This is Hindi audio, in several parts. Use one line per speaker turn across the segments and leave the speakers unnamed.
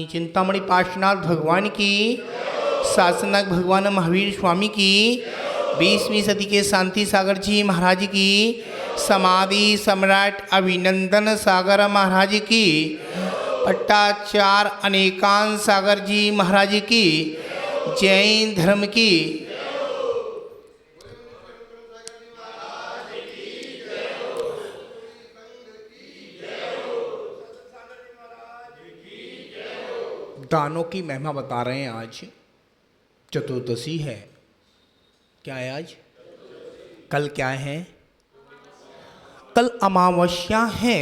चिंतामणि पार्श्वनाथ भगवान की, शासनक भगवान महावीर स्वामी की, 20वीं सदी के शांति सागर जी महाराज की, समाधि सम्राट अभिनंदन सागर महाराज की, पट्टाचार्य अनेकांत सागर जी महाराज की, जैन धर्म की। दानों की महिमा बता रहे हैं। आज चतुर्दशी है। क्या है आज? कल क्या है? कल अमावस्या है।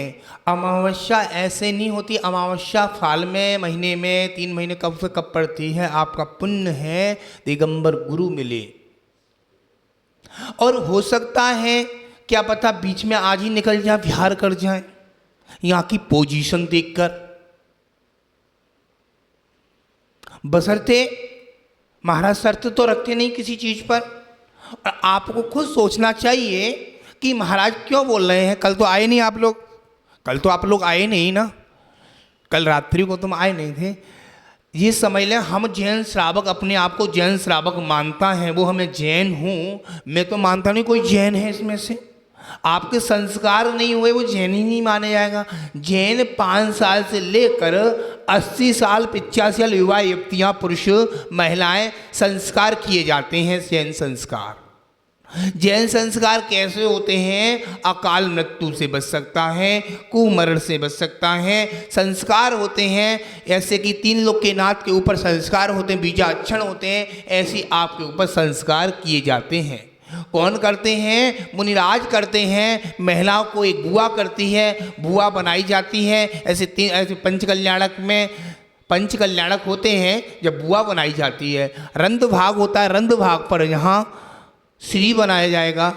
अमावस्या ऐसे नहीं होती। अमावस्या साल में, महीने में, 3 महीने कब से कब पड़ती है। आपका पुण्य है दिगंबर गुरु मिले, और हो सकता है क्या पता बीच में आज ही निकल जाए, विहार कर जाए यहाँ की पोजीशन देखकर। बशर्ते महाराज शर्त तो रखते नहीं किसी चीज पर, और आपको खुद सोचना चाहिए कि महाराज क्यों बोल रहे हैं। कल तो आए नहीं आप लोग, कल तो आप लोग आए नहीं ना, कल रात्रि को तुम आए नहीं थे। ये समझ लें, हम जैन श्रावक, अपने आप को जैन श्रावक मानता है वो, हमें जैन हूँ। मैं तो मानता नहीं कोई जैन है इसमें से। आपके संस्कार नहीं हुए वो जैन ही नहीं माने जाएगा। जैन 5 साल से लेकर 80 साल 85 साल युवा युवतियाँ, पुरुष, महिलाएं संस्कार किए जाते हैं। जैन संस्कार, जैन संस्कार कैसे होते हैं? अकाल मृत्यु से बच सकता है, कुमरण से बच सकता है। संस्कार होते हैं ऐसे कि 3 लोग के नाथ के ऊपर संस्कार होते हैं, बीजाक्षण होते हैं, ऐसे आपके ऊपर संस्कार किए जाते हैं। कौन करते हैं? मुनिराज करते हैं। महिलाओं को एक बुआ करती है, बुआ बनाई जाती है। ऐसे पंचकल्याणक में पंचकल्याणक होते हैं जब बुआ बनाई जाती है। रंध भाग होता है, रंध भाग पर यहाँ श्री बनाया जाएगा,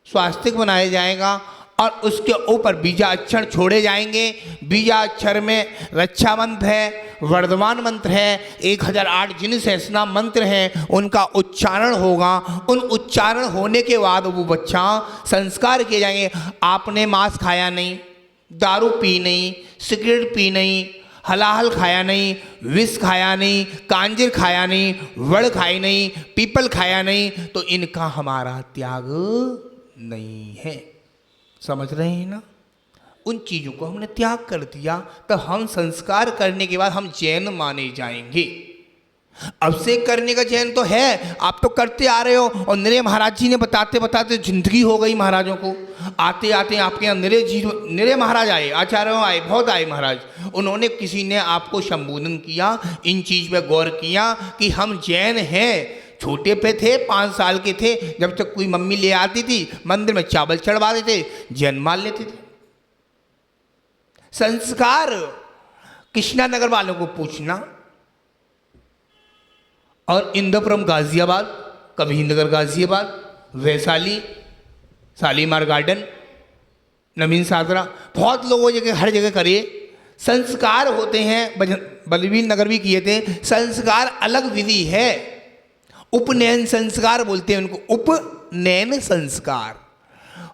स्वास्तिक बनाया जाएगा, और उसके ऊपर बीजाक्षर छोड़े जाएंगे। बीजाक्षर में रक्षा मंत्र है, वर्धमान मंत्र है, 1008 जिन सहस्रनाम मंत्र हैं, उनका उच्चारण होगा। उन उच्चारण होने के बाद वो बच्चा संस्कार किए जाएंगे। आपने मांस खाया नहीं, दारू पी नहीं, सिगरेट पी नहीं, हलाहल खाया नहीं, विष खाया नहीं, कांजिर खाया नहीं, वड़ खाई नहीं, पीपल खाया नहीं, तो इनका हमारा त्याग नहीं है। समझ रहे हैं ना? उन चीज़ों को हमने त्याग कर दिया, तो हम संस्कार करने के बाद हम जैन माने जाएंगे। अब से करने का जैन तो है, आप तो करते आ रहे हो। और नरे महाराज जी ने बताते बताते जिंदगी हो गई महाराजों को। आते आते आपके यहाँ नरे महाराज आए, आचार्य आए, बहुत आए महाराज। उन्होंने, किसी ने आपको संबोधन किया, इन चीज़ पे गौर किया कि हम जैन हैं। छोटे पे थे, 5 साल के थे, जब तक कोई मम्मी ले आती थी मंदिर में चावल चढ़वा देते, जैन मान लेते थे। संस्कार कृष्णा नगर वालों को पूछना, और इंद्रपुरम गाजियाबाद, कबीरनगर गाजियाबाद, वैशाली, शालीमार गार्डन, नवीन सागरा, बहुत लोगों जगह, हर जगह करिए। संस्कार होते हैं। बलवीर नगर भी किए थे। संस्कार अलग विधि है। उपनयन संस्कार बोलते हैं उनको, उपनयन संस्कार।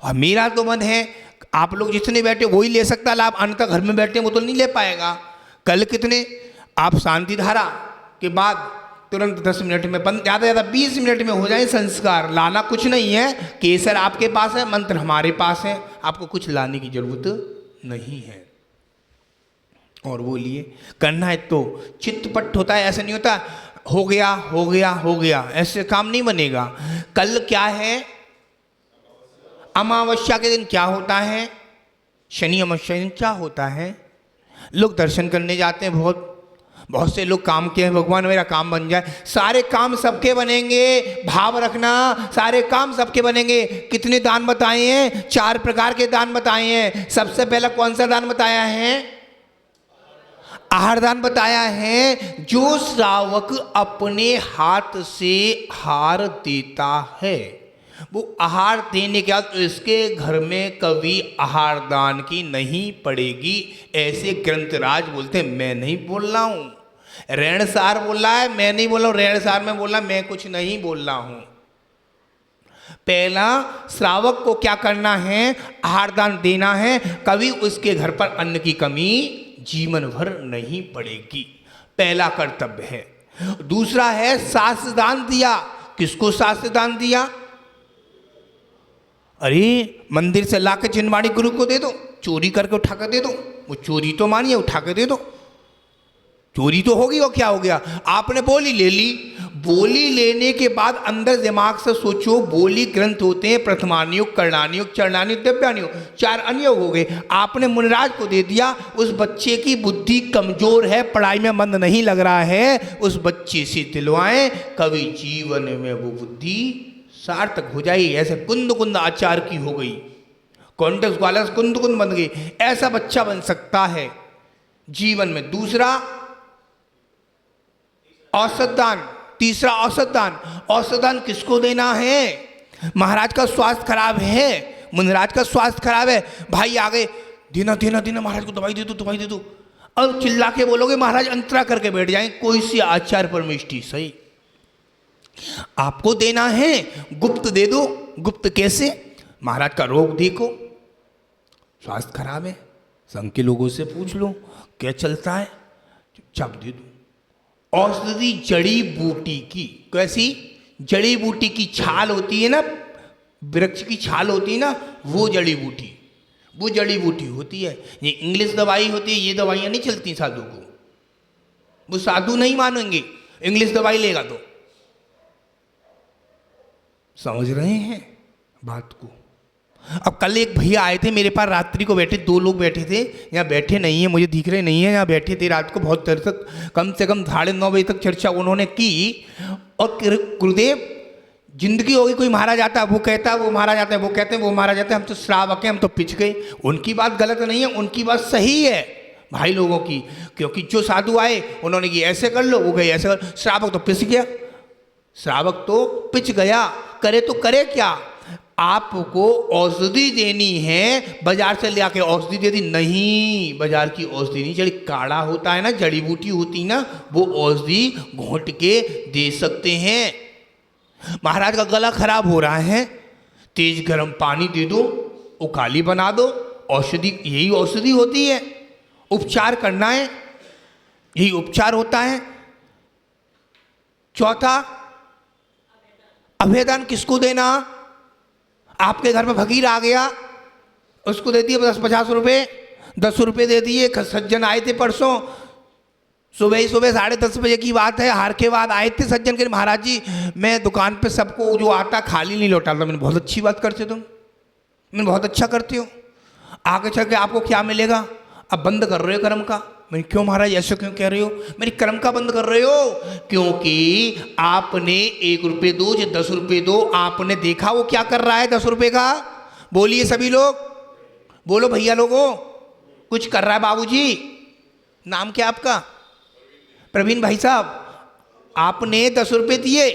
और मेरा तो मन है आप लोग जितने बैठे वही ले सकता लाभ, अन्यथा घर में बैठे वो तो नहीं ले पाएगा। कल कितने आप शांति धारा के बाद तुरंत 10 मिनट में, ज़्यादा से ज़्यादा 20 मिनट में हो जाए संस्कार। लाना कुछ नहीं है, केसर आपके पास है, मंत्र हमारे पास है, आपको कुछ लाने की जरूरत नहीं है। और वो लिए करना है तो चित्तपट होता है, ऐसा नहीं होता हो गया हो गया हो गया, ऐसे काम नहीं बनेगा। कल क्या है? अमावस्या के दिन क्या होता है? शनि अमावस्या के दिन क्या होता है? लोग दर्शन करने जाते हैं। बहुत से लोग काम किए हैं, भगवान मेरा काम बन जाए। सारे काम सबके बनेंगे, भाव रखना, सारे काम सबके बनेंगे। कितने दान बताए हैं? 4 प्रकार के दान बताए हैं। सबसे पहला कौन सा दान बताया है? आहार दान बताया है। जो श्रावक अपने हाथ से आहार देता है, वो आहार देने के बाद इसके घर में कभी आहार दान की नहीं पड़ेगी, ऐसे ग्रंथराज बोलते हैं। मैं नहीं बोल रहा हूँ, रेणसार बोल रहा है, मैं नहीं बोल रहा हूँ। रेणसार में बोल रहा, मैं कुछ नहीं बोल रहा हूँ। पहला श्रावक को क्या करना है? आहार दान देना है। कभी उसके घर पर अन्न की कमी जीवन भर नहीं पड़ेगी। पहला कर्तव्य है। दूसरा है शास्त्र दान दिया। किसको शास्त्र दान दिया? अरे मंदिर से लाके चिन्हवाणी गुरु को दे दो, चोरी करके उठा कर दे दो। वो चोरी तो मानिए, उठा कर दे दो, चोरी तो होगी। और क्या हो गया? आपने बोली ले ली। बोली लेने के बाद अंदर दिमाग से सोचो, बोली ग्रंथ होते हैं प्रथमानुयोग, कर्णानुयोग, चरणानुयोग, दिव्यानुयोग, 4 अनुयोग हो गए। आपने मुनिराज को दे दिया। उस बच्चे की बुद्धि कमजोर है, पढ़ाई में मन नहीं लग रहा है, उस बच्चे से दिलवाएं, कभी जीवन में वो बुद्धि सार्थक हो जाएगी। ऐसे कुंद कुंद आचार की हो गई, कॉन्टेक्स वाला कुंद कुंद बन गई। ऐसा बच्चा बन सकता है जीवन में। दूसरा औषध दान। तीसरा औषध दान। औषध दान किसको देना है? महाराज का स्वास्थ्य खराब है, मुनिराज का स्वास्थ्य खराब है, भाई आ गए, देना देना देना, महाराज को दवाई दे दो, दवाई दे दो। अब चिल्ला के बोलोगे, महाराज अंतरा करके बैठ जाएंगे। कोई सी आचार परमिष्टि सही आपको देना है, गुप्त दे दो। गुप्त कैसे? महाराज का रोग देखो, स्वास्थ्य खराब है, संघ के लोगों से पूछ लो क्या चलता है, चुपचाप दे दो। औषधि जड़ी बूटी की। कैसी? जड़ी बूटी की छाल होती है ना, वृक्ष की छाल होती है ना, वो जड़ी बूटी, वो जड़ी बूटी होती है। ये इंग्लिश दवाई होती है, ये दवाइयाँ नहीं चलती साधु को। वो साधु नहीं मानेंगे इंग्लिश दवाई लेगा तो। समझ रहे हैं बात को? अब कल एक भैया आए थे मेरे पास, रात्रि को बैठे, 2 लोग बैठे थे। यहाँ बैठे नहीं है, मुझे दिख रहे नहीं है, यहाँ बैठे थे रात को बहुत देर तक, कम से कम 9:30 बजे तक चर्चा उन्होंने की। और गुरुदेव जिंदगी होगी, कोई महाराज आता है वो कहता है वो महाराज आता है, वो कहते हैं वो महाराज आता है, हम तो श्रावक हैं, हम तो पिछ गए। उनकी बात गलत नहीं है, उनकी बात सही है भाई लोगों की। क्योंकि जो साधु आए उन्होंने कि ऐसे कर लो, वो गए ऐसे कर, श्रावक तो पिछ गया, श्रावक तो पिछ गया। करे तो करे क्या? आपको औषधि देनी है, बाजार से ले आके औषधि दे दी नहीं, बाजार की औषधि नहीं चली। काढ़ा होता है ना, जड़ी बूटी होती ना, वो औषधि घोंट के दे सकते हैं। महाराज का गला खराब हो रहा है, तेज गर्म पानी दे दो, उकाली बना दो, औषधि, यही औषधि होती है। उपचार करना है, यही उपचार होता है। चौथा, अभयदान किसको देना? आपके घर में फकीर आ गया, उसको दे दिए 10-50 रुपये, 10 रुपये दे दिए। सज्जन आए थे परसों, सुबह 10:30 बजे की बात है, हार के बाद आए थे सज्जन के, महाराज जी मैं दुकान पे सबको जो आता खाली नहीं लौटाता। मैंने बहुत अच्छी बात करते तुम, मैंने बहुत अच्छा करते हो, आगे चल के आपको क्या मिलेगा? अब बंद कर रहे हो कर्म का। मैंने क्यों महाराज ऐसे क्यों कह रहे हो? मेरी कर्म का बंद कर रहे हो? क्योंकि आपने 1 रुपये दो या 10 रुपये दो, आपने देखा वो क्या कर रहा है 10 रुपये का? बोलिए सभी लोग, बोलो भैया लोगों, कुछ कर रहा है बाबूजी। नाम क्या आपका? प्रवीण भाई साहब। आपने 10 रुपये दिए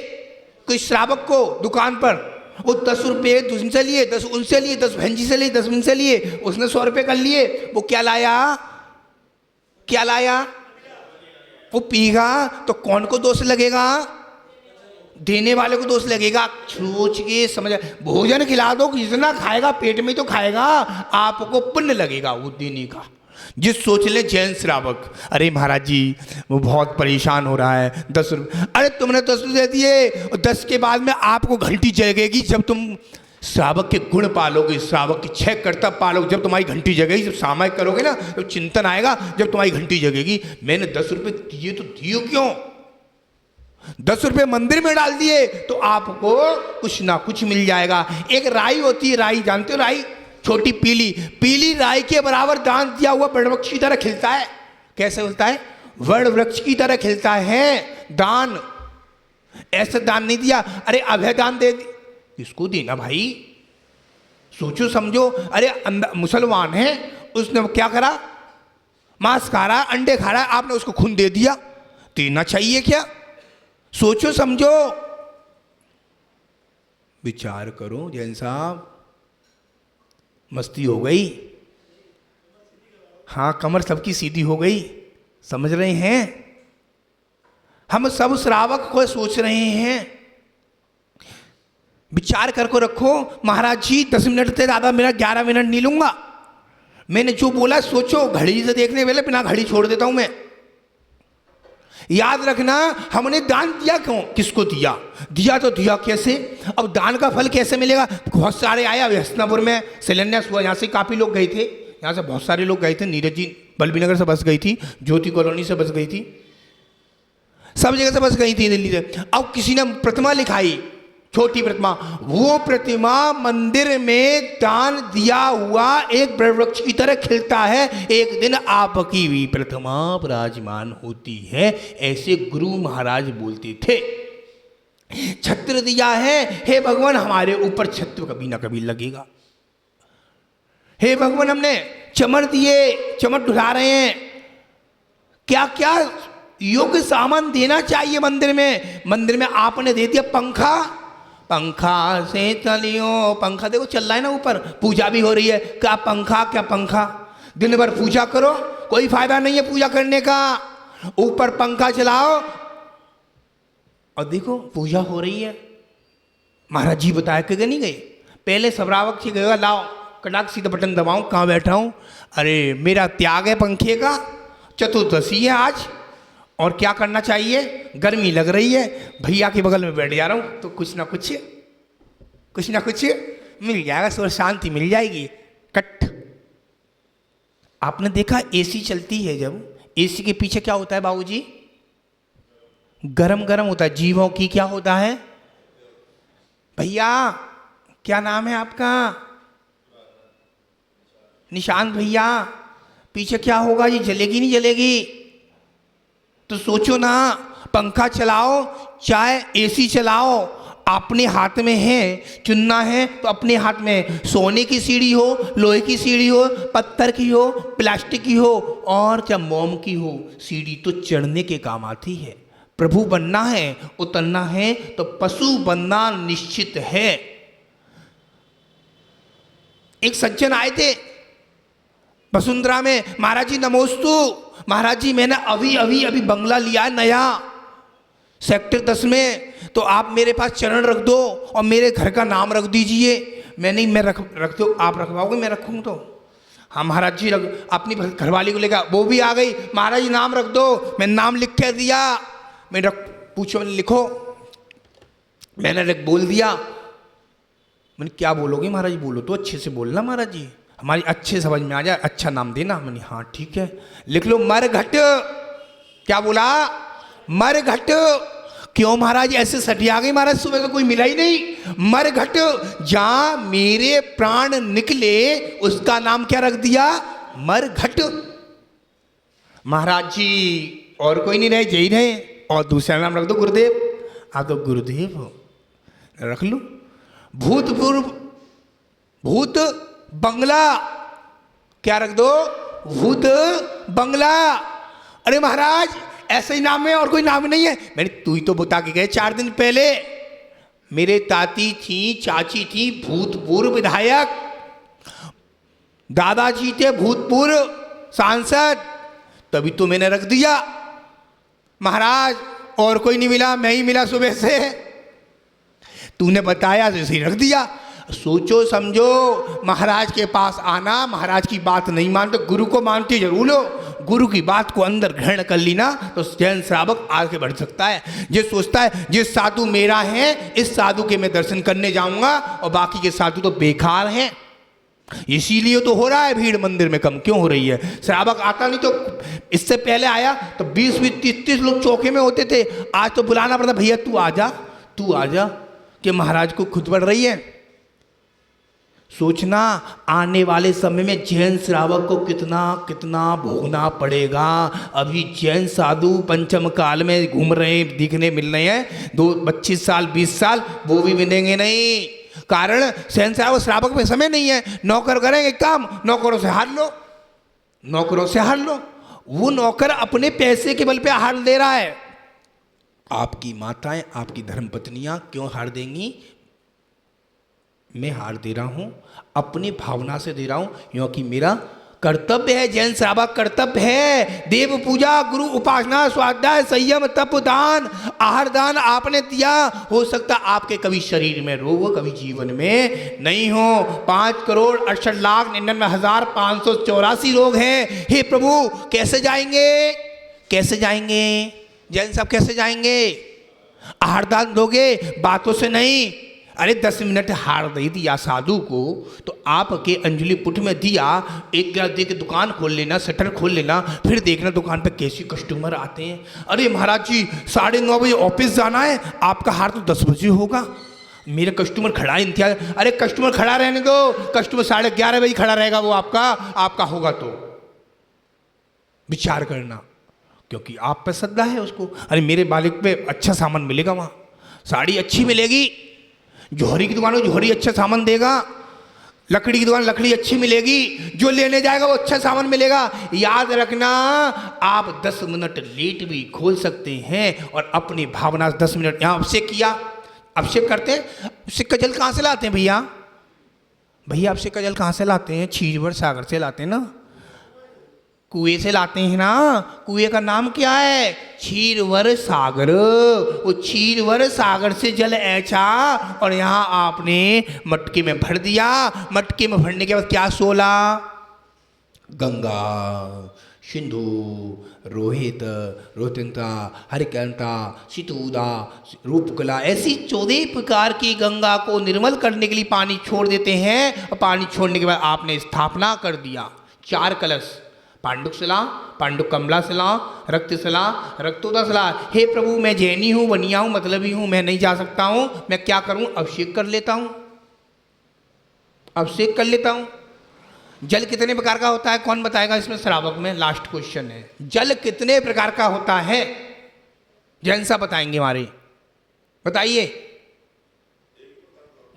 कोई श्रावक को दुकान पर, वो 10 रुपये उनसे लिए, 10 उनसे लिए, 10 भैंजी से लिए, 10 उनसे लिए, उसने 100 रुपये कर लिए। वो क्या लाया? क्या लाया? वो पीगा तो कौन को दोष लगेगा? देने वाले को दोष लगेगा। सोच के समझ, भोजन खिला दो, जितना खाएगा पेट में तो खाएगा, आपको पुण्य लगेगा वो देने का। जिस सोच ले जैन श्रावक, अरे महाराज जी वो बहुत परेशान हो रहा है, 10 रुपये, अरे तुमने 10 दे दिए, 10 के बाद में आपको घंटी जगेगी जब तुम श्रावक के गुण पालोगे, श्रावक के 6 कर्तव्य पालोगे, जब तुम्हारी घंटी जगेगी। जब सामायिक करोगे ना तो चिंतन आएगा, जब तुम्हारी घंटी जगेगी। मैंने 10 रुपये दिए तो दियो क्यों? 10 रुपये मंदिर में डाल दिए तो आपको कुछ ना कुछ मिल जाएगा। एक राई होती है, राई जानते हो? राई छोटी पीली पीली राई के बराबर दान दिया हुआ वड़ वृक्ष की तरह खिलता है। कैसे होता है? वड़ वृक्ष की तरह खिलता है दान। ऐसे दान नहीं दिया, अरे अभय दान दे दी, किसको देना भाई? सोचो समझो। अरे मुसलमान है, उसने क्या करा? मांस खा रहा है, अंडे खा रहा है, आपने उसको खून दे दिया, देना चाहिए क्या? सोचो समझो, विचार करो। जैन साहब मस्ती हो गई? हाँ, कमर सबकी सीधी हो गई, समझ रहे हैं? हम सब श्रावक को सोच रहे हैं, विचार करके रखो। महाराज जी 10 मिनट से ज़्यादा, मेरा 11 मिनट नहीं लूंगा, मैंने जो बोला सोचो, घड़ी से देखने वाले बिना घड़ी छोड़ देता हूं मैं। याद रखना, हमने दान दिया क्यों, किसको दिया, दिया तो दिया कैसे, अब दान का फल कैसे मिलेगा। बहुत सारे आया हस्तिनापुर में शिलान्यास हुआ, यहाँ से काफ़ी लोग गए थे, यहाँ से बहुत सारे लोग गए थे, नीरज जी बल्लभी नगर से बस गई थी, ज्योति कॉलोनी से बस गई थी, सब जगह से बस गई थी दिल्ली से। अब किसी ने प्रतिमा लिखाई, छोटी प्रतिमा, वो प्रतिमा मंदिर में दान दिया हुआ एक वृक्ष की तरह खिलता है, एक दिन आपकी भी प्रतिमा विराजमान होती है, ऐसे गुरु महाराज बोलते थे। छत्र दिया है, हे भगवान हमारे ऊपर छत्र कभी ना कभी लगेगा। हे भगवान हमने चमर दिए, चमर ढुला रहे हैं, क्या क्या योग्य सामान देना चाहिए मंदिर में। मंदिर में आपने दे दिया पंखा, पंखा से चलियो, पंखा देखो चल रहा है ना ऊपर, पूजा भी हो रही है, क्या पंखा, क्या पंखा, दिन भर पूजा करो, कोई फायदा नहीं है पूजा करने का, ऊपर पंखा चलाओ और देखो पूजा हो रही है। महाराज जी बताया कि नहीं गए, पहले सवरावक से गएगा, लाओ कटाक सीधा बटन दबाऊं, कहाँ बैठा हूँ, अरे मेरा त्याग है पंखे का, चतुर्दशी है आज, और क्या करना चाहिए, गर्मी लग रही है, भैया के बगल में बैठ जा रहा हूँ तो कुछ ना कुछ मिल जाएगा, सुर शांति मिल जाएगी। कट। आपने देखा एसी चलती है, जब एसी के पीछे क्या होता है बाबूजी, गरम गरम होता है, जीवों की क्या होता है, भैया क्या नाम है आपका, निशांत भैया, पीछे क्या होगा, ये जलेगी नहीं जलेगी, तो सोचो ना, पंखा चलाओ चाहे एसी चलाओ, अपने हाथ में है, चुनना है तो अपने हाथ में, सोने की सीढ़ी हो, लोहे की सीढ़ी हो, पत्थर की हो, प्लास्टिक की हो, और चाहे मोम की हो, सीढ़ी तो चढ़ने के काम आती है। प्रभु बनना है, उतरना है तो पशु बनना निश्चित है। एक सज्जन आए थे वसुंधरा में, महाराज जी नमोस्तु, महाराज जी मैंने अभी बंगला लिया नया सेक्टर 10 में, तो आप मेरे पास चरण रख दो और मेरे घर का नाम रख दीजिए। मैं रख दो, आप रखवाओगे, मैं रखूँ तो, हाँ महाराज जी अपनी घरवाली को लेकर, वो भी आ गई, महाराज जी नाम रख दो, मैंने नाम लिख के दिया, मैं पूछो, मैंने लिखो, मैंने बोल दिया। मैंने क्या बोलोगे महाराज जी, बोलो तो अच्छे से बोलना महाराज जी, हमारी अच्छे समझ में आ जाए, अच्छा नाम देना। मैंने हाँ ठीक है, लिख लो मरघट। क्या बोला, मरघट। क्यों महाराज ऐसे सटिया गई, महाराज सुबह तो कोई मिला ही नहीं, मरघट, जहां मेरे प्राण निकले उसका नाम क्या रख दिया, मरघट। महाराज जी और कोई नहीं रहे, यही रहे, और दूसरा नाम रख दो गुरुदेव, आप तो गुरुदेव हो, रख लो। भूतपूर्व, भूत बंगला, क्या रख दो, भूत बंगला। अरे महाराज ऐसे ही नाम है और कोई नाम नहीं है। मैंने तू ही तो बता के गए 4 दिन पहले, मेरे ताती थी, चाची थी भूतपूर्व विधायक, दादाजी थे भूतपूर्व सांसद, तभी तो मैंने रख दिया। महाराज और कोई नहीं मिला, मैं ही मिला सुबह से, तूने बताया तो इसे रख दिया। सोचो समझो, महाराज के पास आना, महाराज की बात नहीं मानते, गुरु को मानते जरूर लो, गुरु की बात को अंदर ग्रहण कर ली ना तो जैन श्रावक आगे बढ़ सकता है। जो सोचता है जिस साधु मेरा है, इस साधु के मैं दर्शन करने जाऊंगा और बाकी के साधु तो बेकार हैं, इसीलिए तो हो रहा है भीड़ मंदिर में कम क्यों हो रही है। श्रावक आता नहीं, तो इससे पहले आया तो 20-20, 30-30 लोग चौके में होते थे, आज तो बुलाना पड़ता, भैया तू आ जा, कि महाराज को खुद बढ़ रही है। सोचना आने वाले समय में जैन श्रावक को कितना कितना भोगना पड़ेगा। अभी जैन साधु पंचम काल में घूम रहे दिखने मिल रहे हैं, 25 साल 20 साल वो भी मिलेंगे नहीं, कारण जैन श्रावक में समय नहीं है। नौकर करेंगे काम, नौकरों से हार लो, वो नौकर अपने पैसे के बल पे हार दे रहा है। आपकी माताएं, आपकी धर्मपत्नियां क्यों हार देंगी, मैं हार दे रहा हूं, अपनी भावना से दे रहा हूं, क्योंकि मेरा कर्तव्य है, जैन सेवा कर्तव्य है। देव पूजा, गुरु उपासना, स्वाध्याय, संयम, तप, दान, आहार दान आपने दिया। हो सकता आपके कभी शरीर में रोग, कभी जीवन में नहीं हो। 5,68,99,584 रोग हैं। हे प्रभु कैसे जाएंगे, कैसे जाएंगे? जैन साहब कैसे जाएंगे? आहार दान दोगे, बातों से नहीं। अरे 10 मिनट हार दे दिया साधु को तो आपके अंजलि पुट में दिया, एक गिलास दे के दुकान खोल लेना, शटर खोल लेना, फिर देखना दुकान पे कैसे कस्टमर आते हैं। अरे महाराज जी 9:30 बजे ऑफिस जाना है, आपका हार तो 10 बजे होगा, मेरा कस्टमर खड़ा है इंतजार। अरे कस्टमर खड़ा रहने दो, कस्टमर 11:30 बजे खड़ा रहेगा, वो आपका होगा तो विचार करना, क्योंकि आप पे श्रद्धा है उसको। अरे मेरे बालिक पे अच्छा सामान मिलेगा, वहाँ साड़ी अच्छी मिलेगी, जोहरी की दुकान में जोहरी अच्छा सामान देगा, लकड़ी की दुकान लकड़ी अच्छी मिलेगी, जो लेने जाएगा वो अच्छा सामान मिलेगा। याद रखना आप 10 मिनट लेट भी खोल सकते हैं और अपनी भावना 10 मिनट यहाँ अभिषेक किया, अभिषेक करते हैं। अभिषेक का जल कहाँ से लाते हैं भैया? भैया अभिषेक का जल कहाँ से लाते हैं? क्षीरवर सागर से लाते हैं ना, कुएं से लाते हैं ना। कुएं का नाम क्या है? क्षीरवर सागर। वो क्षीरवर सागर से जल ऐसा और यहाँ आपने मटके में भर दिया। मटके में भरने के बाद क्या सोला? गंगा, सिंधु, रोहित, रोहिंता, हरिकंता, सितुदा, रूपकला, ऐसी 14 प्रकार की गंगा को निर्मल करने के लिए पानी छोड़ देते हैं। और पानी छोड़ने के बाद आपने स्थापना कर दिया 4 कलश, पांडुक शिला, पांडुक कमला शिला, रक्त शिला, रक्तोदा शिला। हे प्रभु मैं जैनी हूँ, बनिया हूँ, मतलबी हूँ, मैं नहीं जा सकता हूँ, मैं क्या करूँ? अभिषेक कर लेता हूँ, अभिषेक कर लेता हूँ। जल कितने प्रकार का होता है कौन बताएगा? इसमें श्रावक में लास्ट क्वेश्चन है, जल कितने प्रकार का होता है? जैन साहब बताएंगे हमारे, बताइए।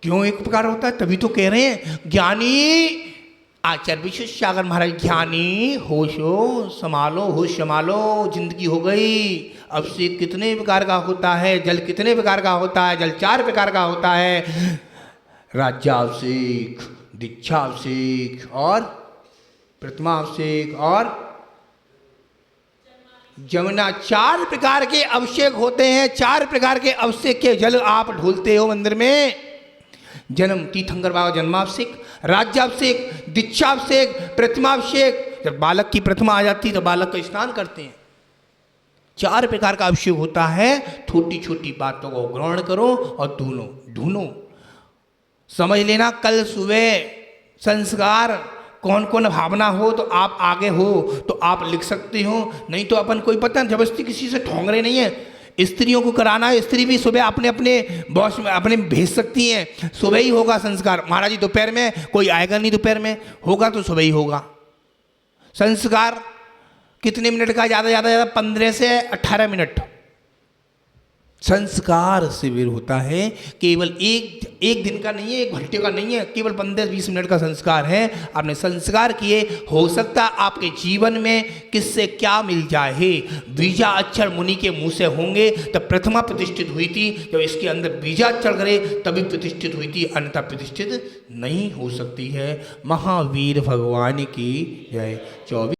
क्यों एक प्रकार होता है? तभी तो कह रहे हैं ज्ञानी आचार्य विश्वेश्वर सागर महाराज, ज्ञानी होशो संभालो, होश संभालो, जिंदगी हो गई। अभिषेक कितने प्रकार का होता है? जल कितने प्रकार का होता है? जल 4 प्रकार का होता है, राज्याभिषेक, दीक्षाभिषेक और प्रतिमाभिषेक और जमुना। 4 प्रकार के अभिषेक होते हैं। 4 प्रकार के अभिषेक के जल आप ढोलते हो मंदिर में। जन्म तीर्थंकर बाबा जन्माभिषेक, राज्याभिषेक, दीक्षाभिषेक, प्रतिमाभिषेक। जब बालक की प्रतिमा आ जाती है तो बालक का स्नान करते हैं। 4 प्रकार का अभिषेक होता है। छोटी छोटी बातों को ग्रहण करो और ढूंढो, समझ लेना। कल सुबह संस्कार कौन कौन भावना हो तो आप आगे हो तो आप लिख सकते हो, नहीं तो अपन कोई पता जबरदस्ती किसी से ठोंग रहे नहीं है। स्त्रियों को कराना है, स्त्री भी सुबह अपने अपने बॉस में अपने भेज सकती हैं। सुबह ही होगा संस्कार। महाराज जी दोपहर में कोई आएगा नहीं, दोपहर में होगा तो सुबह ही होगा संस्कार। कितने मिनट का? ज़्यादा 15 से 18 मिनट संस्कार शिविर होता है। केवल एक दिन का नहीं है, 1 घंटे का नहीं है, केवल 15-20 मिनट का संस्कार है। आपने संस्कार किए, हो सकता आपके जीवन में किससे क्या मिल जाए। बीजा अक्षर मुनि के मुंह से होंगे तब प्रतिमा प्रतिष्ठित हुई थी, जब इसके अंदर बीजा अक्षर करे तभी प्रतिष्ठित हुई थी, अन्यथा प्रतिष्ठित नहीं हो सकती है। महावीर भगवान की जय। 24